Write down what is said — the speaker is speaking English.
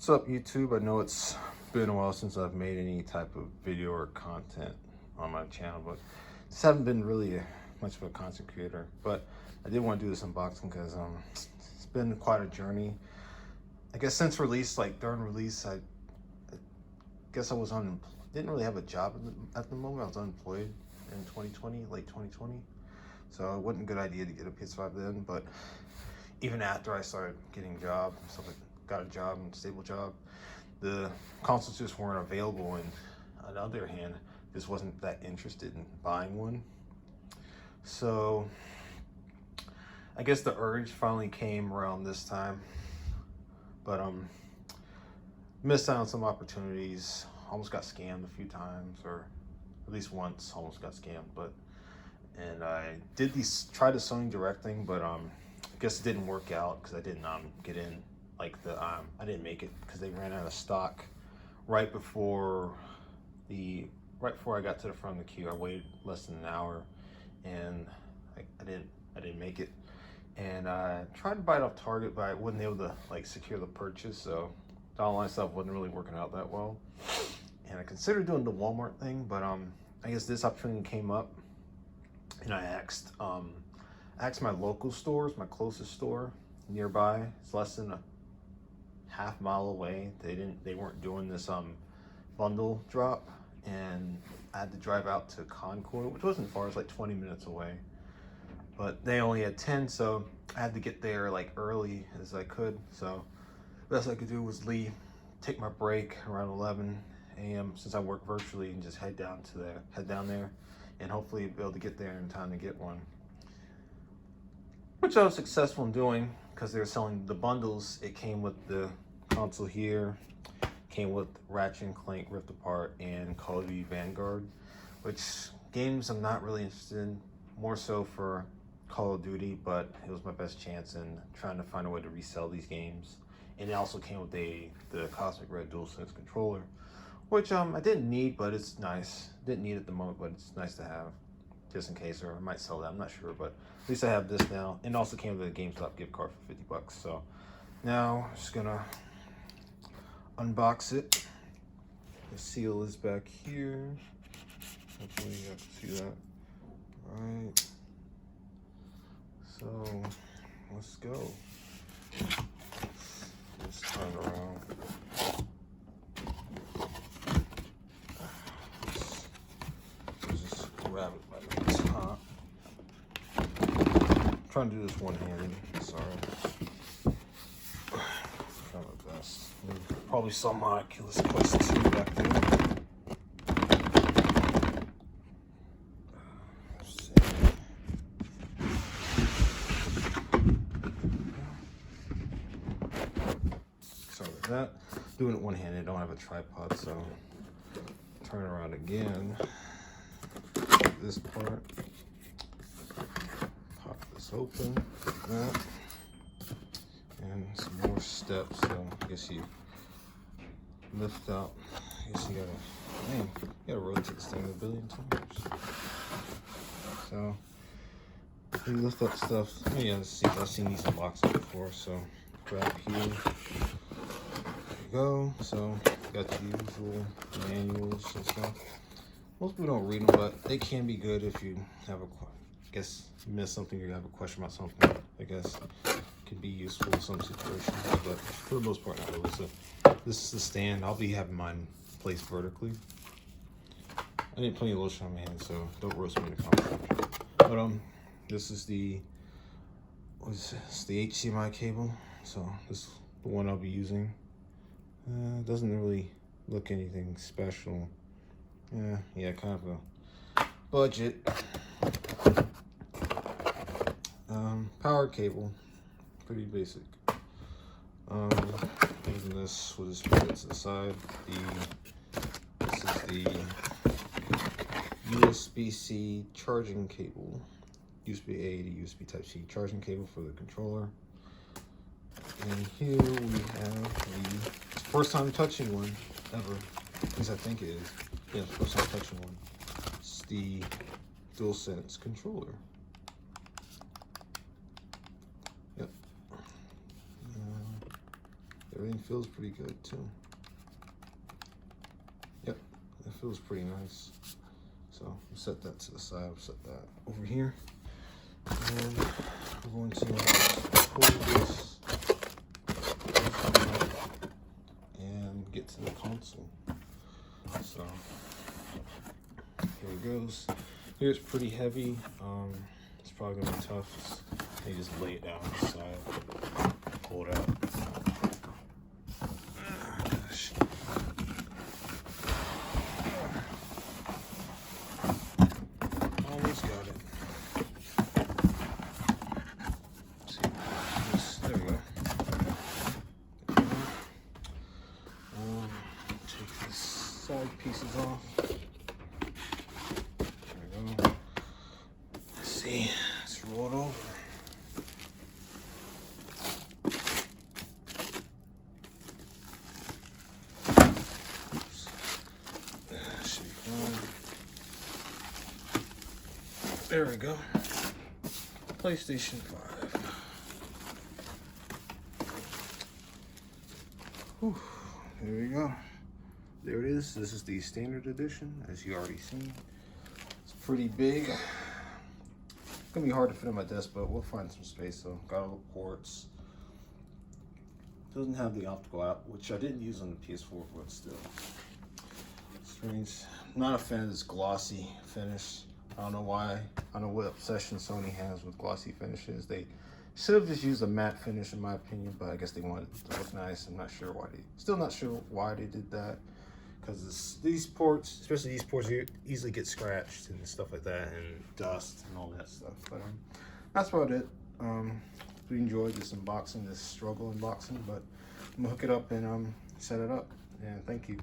What's up, YouTube? I know it's been a while since I've made any type of video or content on my channel, but just haven't been really much of a content creator. But I did want to do this unboxing because it's been quite a journey. I guess since release, like during release, I guess I was didn't really have a job at the moment. I was unemployed in 2020, late 2020. So it wasn't a good idea to get a PS5 then, but even after I started getting a job, so I got a job, and a stable job, the consoles just weren't available, and on the other hand, just wasn't that interested in buying one. So I guess the urge finally came around this time, but missed out on some opportunities. Almost got scammed a few times, or at least once almost got scammed. And I did try the Sony Direct thing, but I guess it didn't work out because I didn't get in. Like I didn't make it because they ran out of stock right before I got to the front of the queue. I waited less than an hour, and I didn't make it. And I tried to buy it off Target, but I wasn't able to like secure the purchase. So the online stuff wasn't really working out that well. And I considered doing the Walmart thing, but I guess this opportunity came up, and I asked my local stores, my closest store nearby. It's less than a half-mile away. They weren't doing this bundle drop, and I had to drive out to Concord, which wasn't far. It's like 20 minutes away, but they only had 10, so I had to get there like early as I could. So the best I could do was take my break around 11 a.m. since I work virtually, and just head down there, and hopefully be able to get there in time to get one, which I was successful in doing because they were selling the bundles. It came with the console here, came with Ratchet and Clank Rift Apart and Call of Duty Vanguard, which games I'm not really interested in, more so for Call of Duty, but it was my best chance in trying to find a way to resell these games. And it also came with the Cosmic Red DualSense controller, which I didn't need, but it's nice. Didn't need it at the moment, but it's nice to have just in case, or I might sell that, I'm not sure, but at least I have this now. And also came with a GameStop gift card for 50 bucks. So now I'm just gonna unbox it. The seal is back here. Hopefully you can see that. All right. So let's go. Let's turn it around. Just grab it by the top. I'm trying to do this one-handed. Sorry. Trying my best. Probably saw my Oculus Quest 2 back there. Sorry about that. Doing it one-handed. I don't have a tripod, so turn around again. This part. Pop this open. Like that. And some more steps. So I guess you lift out. I guess you gotta rotate this thing a billion times. So you lift up stuff. Oh yeah, I've seen these in boxes before. So grab here. There you go. So got the usual manuals and stuff. Most people don't read them, but they can be good if you have I guess you miss something or you have a question about something. I guess could be useful in some situations, but for the most part, not really. So this is the stand. I'll be having mine placed vertically. I need plenty of lotion on my hands, so don't roast me in the comments. But this is the HDMI cable. So this is the one I'll be using. It doesn't really look anything special. Yeah, kind of a budget. Power cable, pretty basic. Using this, we'll just put it to the side. This is the USB-C charging cable, USB-A to USB Type-C charging cable for the controller. And here we have the first time touching one ever. At least I think it is. Yeah, first time touching one. It's the DualSense controller. Yep. everything feels pretty good too. Yep, it feels pretty nice. So I'll set that to the side. I'll set that over here. And we're going to hold this and get to the console. So here it goes. Here's pretty heavy. It's probably gonna be tough. You just lay it down on the side, pull it out. Almost got it. Let's see, there we go. Take these side pieces off. There we go. Let's see, let's roll it over. There we go. PlayStation 5. Whew. There we go. There it is. This is the standard edition, as you already seen. It's pretty big. It's gonna be hard to fit on my desk, but we'll find some space. So got all the ports. Doesn't have the optical out, which I didn't use on the PS4, but still. Strange. I'm not a fan of this glossy finish. I don't know why. I don't know what obsession Sony has with glossy finishes. They should have just used a matte finish, in my opinion, but I guess they wanted it to look nice. I'm not sure why still not sure why they did that. Because these ports, especially these ports, easily get scratched and stuff like that, and dust and all that stuff. But that's about it. We enjoyed this unboxing, this struggle unboxing, but I'm gonna hook it up and set it up. And thank you.